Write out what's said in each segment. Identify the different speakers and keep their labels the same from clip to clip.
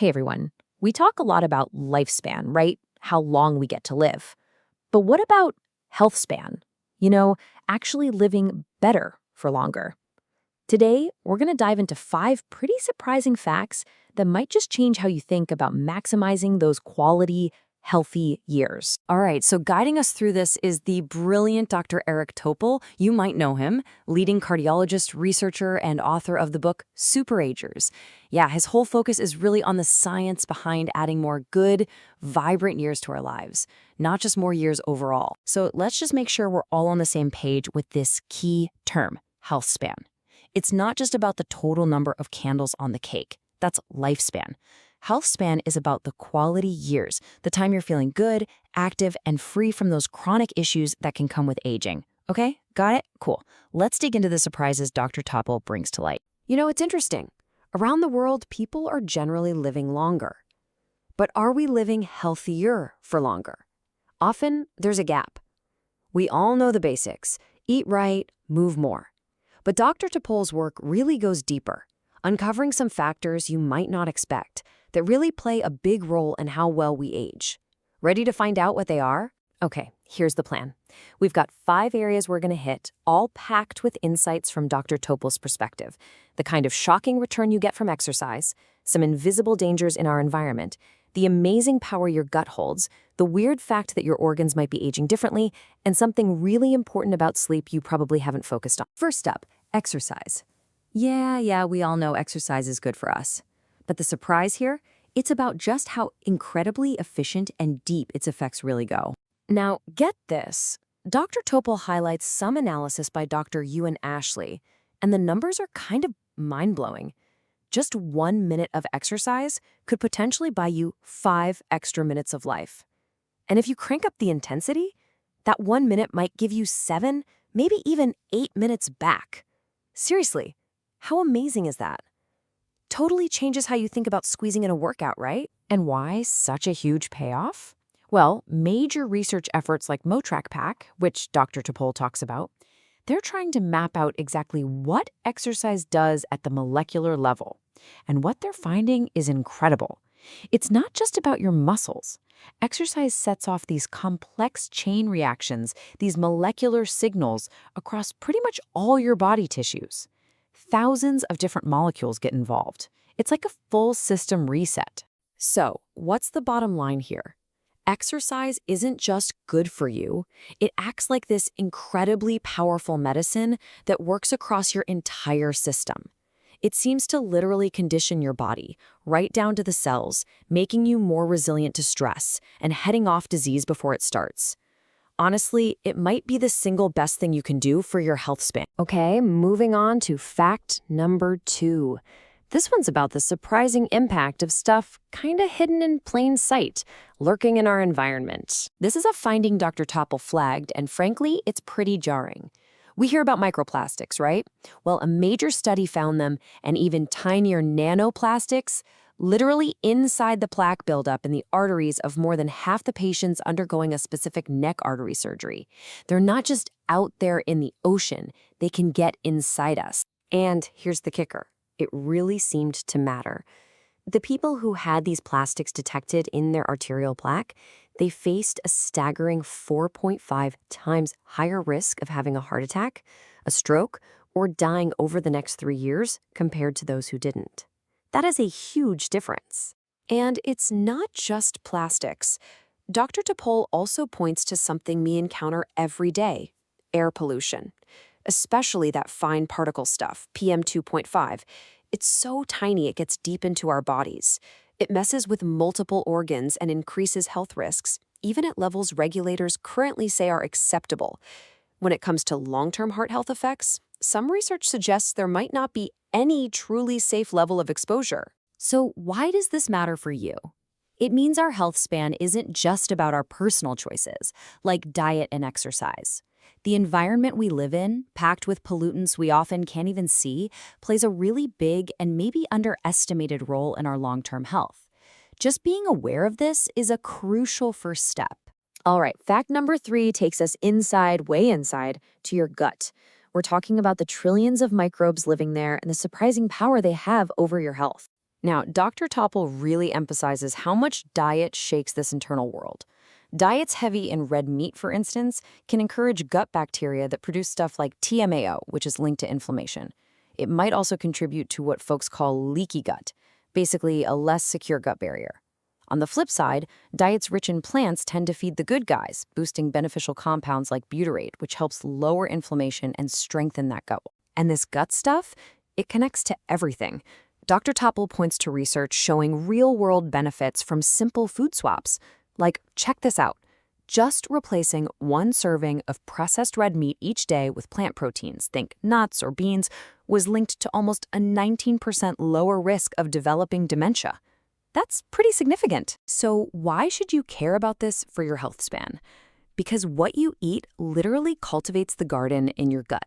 Speaker 1: Hey everyone. We talk a lot about lifespan, right? How long we get to live. But what about health span? Actually living better for longer. Today, we're going to dive into 5 pretty surprising facts that might just change how you think about maximizing those quality, healthy years.
Speaker 2: All right, so guiding us through this is the brilliant Dr. Eric Topol. You might know him, leading cardiologist, researcher, and author of the book Superagers. Yeah, his whole focus is really on the science behind adding more good, vibrant years to our lives, not just more years overall. So let's just make sure we're all on the same page with this key term, health span. It's not just about the total number of candles on the cake. That's lifespan. Health span is about the quality years, the time you're feeling good, active, and free from those chronic issues that can come with aging. Okay, got it? Cool. Let's dig into the surprises Dr. Topol brings to light.
Speaker 3: It's interesting. Around the world, people are generally living longer. But are we living healthier for longer? Often, there's a gap. We all know the basics. Eat right, move more. But Dr. Topol's work really goes deeper, uncovering some factors you might not expect that really play a big role in how well we age. Ready to find out what they are? Okay, here's the plan. We've got 5 areas we're going to hit, all packed with insights from Dr. Topol's perspective. The kind of shocking return you get from exercise, some invisible dangers in our environment, the amazing power your gut holds, the weird fact that your organs might be aging differently, and something really important about sleep you probably haven't focused on. First up, exercise. Yeah, we all know exercise is good for us. But the surprise here, it's about just how incredibly efficient and deep its effects really go. Now, get this. Dr. Topol highlights some analysis by Dr. Ewan Ashley, and the numbers are kind of mind-blowing. Just 1 minute of exercise could potentially buy you 5 extra minutes of life. And if you crank up the intensity, that 1 minute might give you 7, maybe even 8 minutes back. Seriously, how amazing is that? Totally changes how you think about squeezing in a workout, right?
Speaker 1: And why such a huge payoff? Well, major research efforts like MoTrack Pack, which Dr. Topol talks about, they're trying to map out exactly what exercise does at the molecular level. And what they're finding is incredible. It's not just about your muscles. Exercise sets off these complex chain reactions, these molecular signals across pretty much all your body tissues. Thousands of different molecules get involved. It's like a full system reset.
Speaker 3: So, what's the bottom line here? Exercise isn't just good for you. It acts like this incredibly powerful medicine that works across your entire system. It seems to literally condition your body, right down to the cells, making you more resilient to stress and heading off disease before it starts. Honestly, it might be the single best thing you can do for your health span. Okay, moving on to fact number 2. This one's about the surprising impact of stuff kinda hidden in plain sight, lurking in our environment. This is a finding Dr. Topol flagged, and frankly, it's pretty jarring. We hear about microplastics, right? Well, a major study found them, and even tinier nanoplastics, literally inside the plaque buildup in the arteries of more than half the patients undergoing a specific neck artery surgery. They're not just out there in the ocean, they can get inside us. And here's the kicker. It really seemed to matter. The people who had these plastics detected in their arterial plaque, they faced a staggering 4.5 times higher risk of having a heart attack, a stroke, or dying over the next 3 years compared to those who didn't. That is a huge difference. And it's not just plastics. Dr. Topol also points to something we encounter every day, air pollution, especially that fine particle stuff, PM2.5. It's so tiny it gets deep into our bodies. It messes with multiple organs and increases health risks, even at levels regulators currently say are acceptable. When it comes to long-term heart health effects, some research suggests there might not be any truly safe level of exposure. So why does this matter for you? It means our health span isn't just about our personal choices, like diet and exercise. The environment we live in, packed with pollutants we often can't even see, plays a really big and maybe underestimated role in our long-term health. Just being aware of this is a crucial first step. All right, fact number 3 takes us inside, way inside, to your gut. We're talking about the trillions of microbes living there and the surprising power they have over your health. Now, Dr. Topple really emphasizes how much diet shakes this internal world. Diets heavy in red meat, for instance, can encourage gut bacteria that produce stuff like TMAO, which is linked to inflammation. It might also contribute to what folks call leaky gut, basically a less secure gut barrier. On the flip side, diets rich in plants tend to feed the good guys, boosting beneficial compounds like butyrate, which helps lower inflammation and strengthen that gut. And this gut stuff, it connects to everything. Dr. Topple points to research showing real-world benefits from simple food swaps. Like, check this out. Just replacing one serving of processed red meat each day with plant proteins, think nuts or beans, was linked to almost a 19% lower risk of developing dementia. That's pretty significant. So why should you care about this for your health span? Because what you eat literally cultivates the garden in your gut.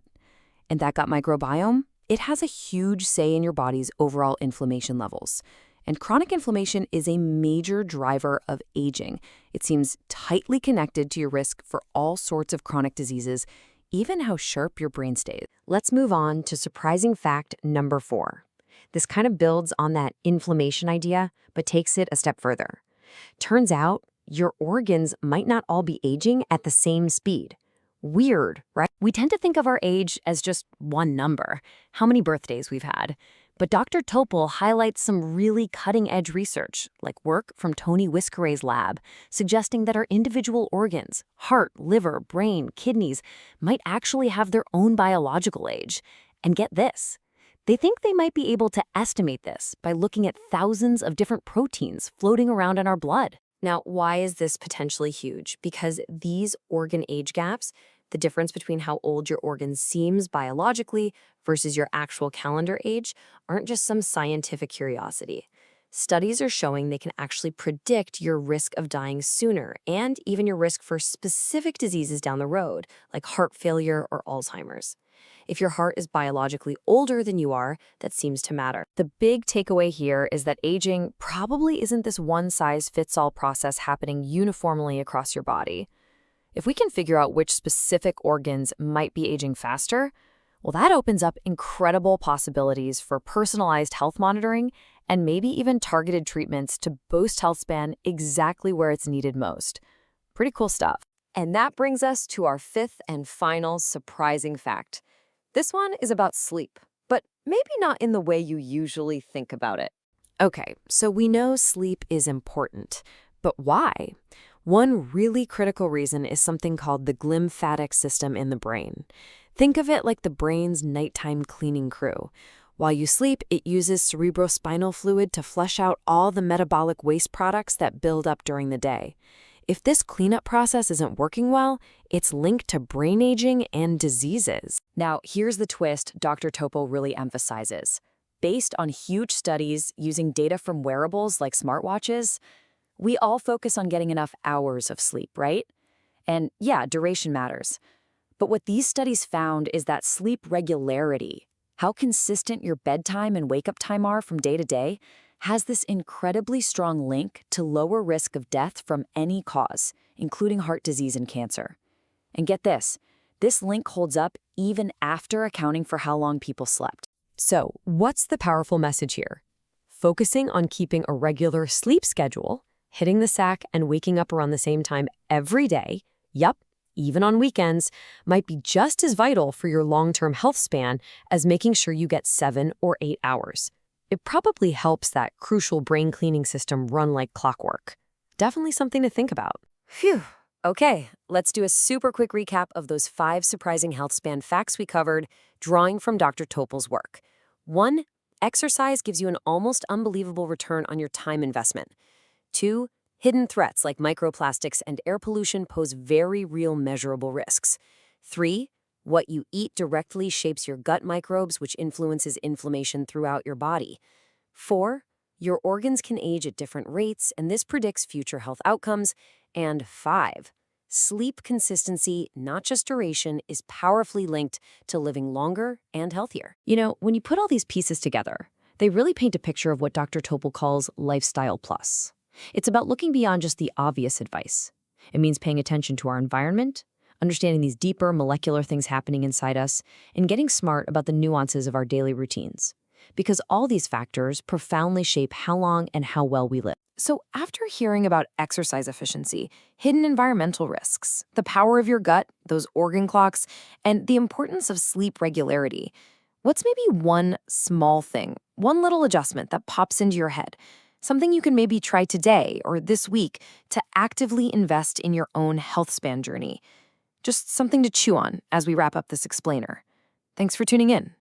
Speaker 3: And that gut microbiome, it has a huge say in your body's overall inflammation levels. And chronic inflammation is a major driver of aging. It seems tightly connected to your risk for all sorts of chronic diseases, even how sharp your brain stays.
Speaker 2: Let's move on to surprising fact number 4. This kind of builds on that inflammation idea, but takes it a step further. Turns out, your organs might not all be aging at the same speed. Weird, right? We tend to think of our age as just one number, how many birthdays we've had. But Dr. Topple highlights some really cutting-edge research, like work from Tony Whiskeray's lab, suggesting that our individual organs, heart, liver, brain, kidneys, might actually have their own biological age. And get this, they think they might be able to estimate this by looking at thousands of different proteins floating around in our blood. Now, why is this potentially huge? Because these organ age gaps, the difference between how old your organ seems biologically versus your actual calendar age, aren't just some scientific curiosity. Studies are showing they can actually predict your risk of dying sooner and even your risk for specific diseases down the road, like heart failure or Alzheimer's. If your heart is biologically older than you are, that seems to matter.
Speaker 3: The big takeaway here is that aging probably isn't this one-size-fits-all process happening uniformly across your body. If we can figure out which specific organs might be aging faster, well, that opens up incredible possibilities for personalized health monitoring and maybe even targeted treatments to boost health span exactly where it's needed most. Pretty cool stuff. And that brings us to our 5th and final surprising fact. This one is about sleep, but maybe not in the way you usually think about it. Okay, so we know sleep is important, but why? One really critical reason is something called the glymphatic system in the brain. Think of it like the brain's nighttime cleaning crew. While you sleep, it uses cerebrospinal fluid to flush out all the metabolic waste products that build up during the day. If this cleanup process isn't working well, it's linked to brain aging and diseases. Now, here's the twist Dr. Topple really emphasizes. Based on huge studies using data from wearables like smartwatches, we all focus on getting enough hours of sleep, right? And yeah, duration matters. But what these studies found is that sleep regularity, how consistent your bedtime and wake-up time are from day to day, has this incredibly strong link to lower risk of death from any cause, including heart disease and cancer. And get this link holds up even after accounting for how long people slept.
Speaker 2: So, what's the powerful message here? Focusing on keeping a regular sleep schedule, hitting the sack and waking up around the same time every day, yup, even on weekends, might be just as vital for your long-term health span as making sure you get 7 or 8 hours. It probably helps that crucial brain cleaning system run like clockwork. Definitely something to think about.
Speaker 3: Phew. Okay, let's do a super quick recap of those 5 surprising health span facts we covered, drawing from Dr. Topple's work. 1. Exercise gives you an almost unbelievable return on your time investment. 2. Hidden threats like microplastics and air pollution pose very real measurable risks. 3. What you eat directly shapes your gut microbes, which influences inflammation throughout your body. 4. Your organs can age at different rates, and this predicts future health outcomes. And 5. Sleep consistency, not just duration, is powerfully linked to living longer and healthier.
Speaker 2: You know, when you put all these pieces together, they really paint a picture of what Dr. Topple calls lifestyle plus. It's about looking beyond just the obvious advice. It means paying attention to our environment, understanding these deeper molecular things happening inside us, and getting smart about the nuances of our daily routines. because all these factors profoundly shape how long and how well we live.
Speaker 1: So after hearing about exercise efficiency, hidden environmental risks, the power of your gut, those organ clocks, and the importance of sleep regularity, what's maybe one small thing, one little adjustment that pops into your head? Something you can maybe try today or this week to actively invest in your own health span journey. Just something to chew on as we wrap up this explainer. Thanks for tuning in.